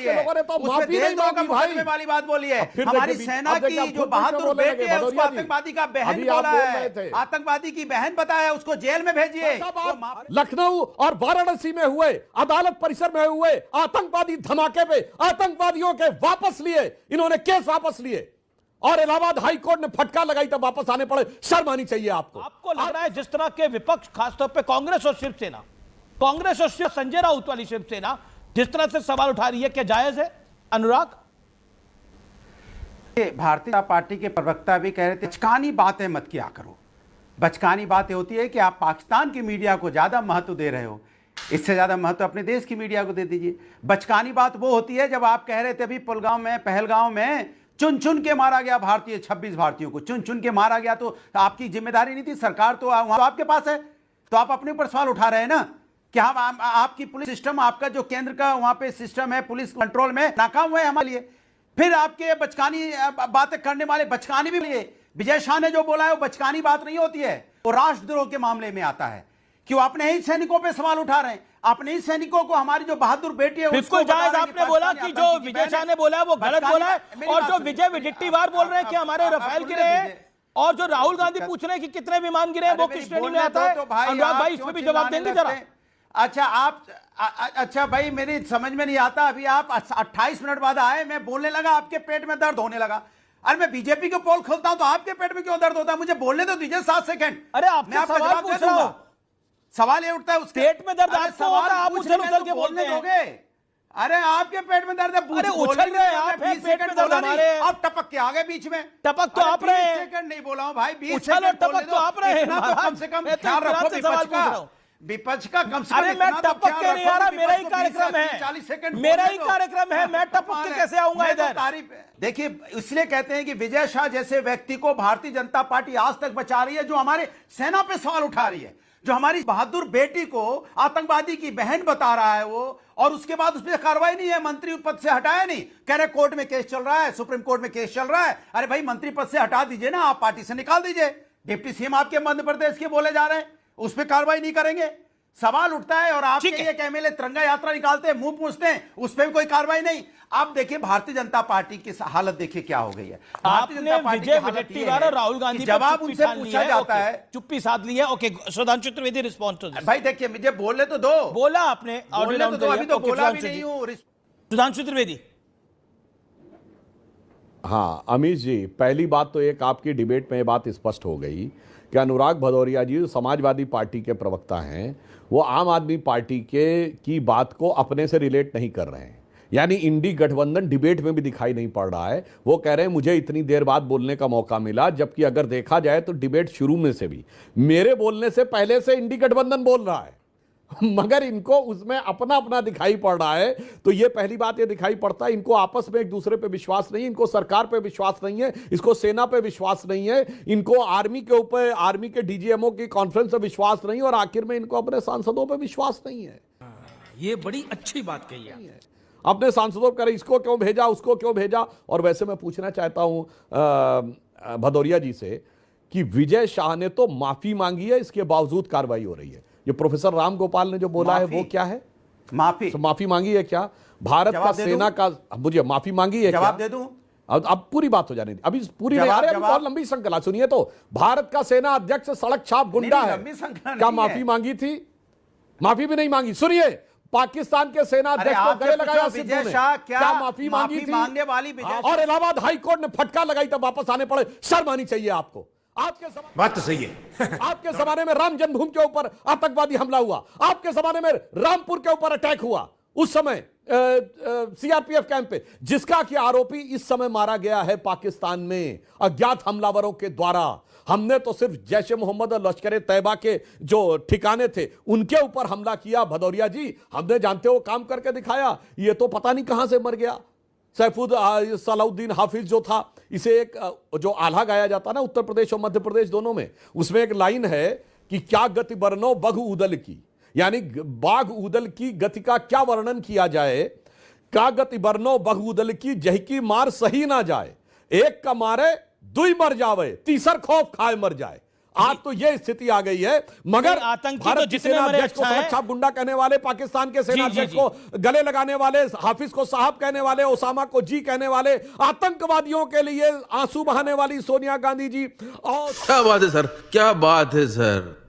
बोली है, उसमें देशद्रोह का मुकदमे वाली बात बोली है। हमारी सेना की जो बहादुर बेटी है उसको आतंकवादी का बहन बोला है, आतंकवादी की बहन बताया, उसको जेल में भेजिए। लखनऊ और वाराणसी में हुए अदालत परिसर में हुए आतंकवादी धमाके पे आतंकवादियों के वापस लिए, इन्होंने केस वापस लिए और इलाहाबाद हाई कोर्ट ने फटकार लगाई तब वापस आने पड़े। शर्म आनी चाहिए आपको। आपको लग रहा है जिस तरह के विपक्ष, खासतौर पे कांग्रेस और शिवसेना, कांग्रेस और संजय राउत वाली शिवसेना जिस तरह से सवाल उठा रही है, क्या जायज है? अनुराग, भारतीय जनता पार्टी के प्रवक्ता भी कह रहे थे बचकानी बातें मत किया करो। बचकानी बातें होती है कि आप पाकिस्तान की मीडिया को ज्यादा महत्व दे रहे हो, इससे ज्यादा महत्व अपने देश की मीडिया को दे दीजिए। बचकानी बात वो होती है जब आप कह रहे थे अभी पहलगांव में चुन चुन के मारा गया भारतीय, 26 भारतीयों को चुन चुन के मारा गया, तो आपकी जिम्मेदारी नहीं थी? सरकार तो आपके पास है, तो आप अपने ऊपर सवाल उठा रहे हैं ना कि हम आपकी पुलिस सिस्टम, आपका जो केंद्र का वहां पे सिस्टम है पुलिस कंट्रोल में, नाकाम हुआ है हमारे लिए। फिर आपके बचकानी बातें करने वाले बचकानी भी लिए। विजय शाह ने जो बोला है वो बचकानी बात नहीं होती है, वो राष्ट्रद्रोह के मामले में आता है। क्यों अपने ही सैनिकों पे सवाल उठा रहे हैं? अपने ही सैनिकों को, हमारी जो बहादुर बेटी है बिल्कुल जायज। आपने बोला कि जो विजय शाह ने बोला है वो गलत बोला है, और जो विजय विडिट्टीवार बोल रहे हैं कि हमारे रफेल गिरे हैं, और जो राहुल गांधी पूछ रहे हैं कि कितने विमान गिरे हैं, वो किस श्रेणी में आता है? अनुराग भाई, इसमें भी जवाब देंगे जरा। अच्छा भाई, मेरी समझ में नहीं आता। अभी आप 28 मिनट बाद आए, मैं बोलने लगा, आपके पेट में दर्द होने लगा। अरे मैं बीजेपी के पोल खोलता हूं तो आपके पेट में क्यों दर्द होता है? मुझे बोलने तो दीजिए 7 सेकंड। अरे आपसे सवाल पूछ रहा हूं। सवाल ये उठता है उसके पेट में दर्द आपको होता है, आप उछल के बोलने दोगे? अरे आपके पेट में दर्द है, अरे उछल रहे हैं आप, 20 सेकंड बोला हमारे, आप टपक के आगे बीच में। टपक तो आप रहे हैं, 20 सेकंड नहीं बोला हूं भाई, 20 उछल और टपक तो आप रहे हैं। कम से कम ख्याल रखो विपक्ष का, कम से कम। अरे मैं टपक के नहीं आ रहा, मेरा ही कार्यक्रम है, 40 सेकंड मेरा ही कार्यक्रम है, मैं टपक के कैसे आऊंगा इधर? तारीफ देखिए, इसलिए कहते हैं कि विजय शाह जैसे व्यक्ति को भारतीय जनता पार्टी आज तक बचा रही है, जो हमारे सेना पे सवाल उठा रही है, जो हमारी बहादुर बेटी को आतंकवादी की बहन बता रहा है वो, और उसके बाद उस पर कार्रवाई नहीं है, मंत्री पद से हटाया नहीं, कह रहे कोर्ट में केस चल रहा है, सुप्रीम कोर्ट में केस चल रहा है। अरे भाई मंत्री पद से हटा दीजिए ना, आप पार्टी से निकाल दीजिए। डिप्टी सीएम आपके मध्य प्रदेश के बोले जा रहे हैं, उस पर कार्रवाई नहीं करेंगे। सवाल उठता है और आपके एक एमएलए तिरंगा यात्रा निकालते हैं, मुंह पूछते हैं, उस पर भी कोई कार्रवाई नहीं। आप देखिए भारतीय जनता पार्टी की हालत देखिए क्या हो गई है। भारतीय जनता पार्टी की हालत ये है, राहुल गांधी जवाब उनसे पूछा जाता है, चुप्पी साध ली है। Okay, Sudhanshu Trivedi response to this. भाई देखिए, मुझे बोलने तो दो। बोला आपने, अभी तो बोला भी नहीं हूं। सुधांशु त्रिवेदी। हाँ अमीश जी, पहली बात तो एक आपकी डिबेट में ये बात स्पष्ट हो गई कि अनुराग भदौरिया जी जो समाजवादी पार्टी के प्रवक्ता हैं, वो आम आदमी पार्टी की बात को अपने से रिलेट नहीं कर रहे हैं। यानी इंडी गठबंधन डिबेट में भी दिखाई नहीं पड़ रहा है। वो कह रहे हैं मुझे इतनी देर बाद बोलने का मौका मिला, जबकि अगर देखा जाए तो डिबेट शुरू में से भी मेरे बोलने से पहले से इंडी गठबंधन बोल रहा है, मगर इनको उसमें अपना अपना दिखाई पड़ रहा है। तो ये पहली बात ये दिखाई पड़ता है, इनको आपस में एक दूसरे पे विश्वास नहीं है, इनको सरकार पे विश्वास नहीं है, इसको सेना पे विश्वास नहीं है, इनको आर्मी के ऊपर, आर्मी के डीजीएमओ की कॉन्फ्रेंस पे विश्वास नहीं है, और आखिर में इनको अपने सांसदों पे विश्वास नहीं है। ये बड़ी अच्छी बात कही है। अपने सांसदों पर इसको क्यों भेजा, उसको क्यों भेजा। और वैसे मैं पूछना चाहता हूं भदौरिया जी से कि विजय शाह ने तो माफी मांगी है, इसके बावजूद कार्रवाई हो रही है। ये प्रोफेसर राम गोपाल ने जो बोला है वो क्या है? माफी मांगी है क्या? भारत का सेना का, मुझे माफी मांगी है, जवाब दे दूं? अब पूरी बात हो जाने दी, अभी पूरी नहीं आ रही, बहुत लंबी श्रृंखला सुनिए। तो भारत का सेना अध्यक्ष सड़क छाप गुंडा है, क्या माफी मांगी थी? माफी भी नहीं मांगी। सुनिए, पाकिस्तान के सेना अध्यक्ष को गले लगाया सिद्धू ने, क्या माफी मांगी थी? मांगने वाली और इलाहाबाद हाई कोर्ट ने फटकार लगाई तब वापस आने पड़े। शर्म आनी चाहिए आपको। आपके बात तो सही है। आपके जमाने में राम जन्मभूमि के ऊपर आतंकवादी हमला हुआ, आपके जमाने में रामपुर के ऊपर अटैक हुआ, उस समय सीआरपीएफ कैंप पे, जिसका कि आरोपी इस समय मारा गया है पाकिस्तान में अज्ञात हमलावरों के द्वारा। हमने तो सिर्फ जैश ए मोहम्मद और लश्कर ए तैयबा के जो ठिकाने थे उनके ऊपर हमला किया। भदौरिया जी, हमने जानते हो काम करके दिखाया। ये तो पता नहीं कहां से मर गया। सलाउद्दीन हाफिज जो था, इसे एक जो आल्हा गाया जाता ना उत्तर प्रदेश और मध्य प्रदेश दोनों में, उसमें एक लाइन है कि क्या गति बरनो बघ उदल की, यानी बाघ उदल की गति का क्या वर्णन किया जाए। क्या गति बरनो बघ उदल की, जही की मार सही ना जाए, एक का मारे दुई मर जावे, तीसर खौफ खाए मर जाए। आज तो ये स्थिति आ गई है। मगर नहीं, आतंकी भारत तो के जितने सेना मरे अध्यक्ष को अच्छा है। सुरक्षा गुंडा कहने वाले, पाकिस्तान के सेना जी, जी, अध्यक्ष जी। को गले लगाने वाले, हाफिज को साहब कहने वाले, ओसामा को जी कहने वाले, आतंकवादियों के लिए आंसू बहाने वाली सोनिया गांधी जी, और क्या बात है सर, क्या बात है सर।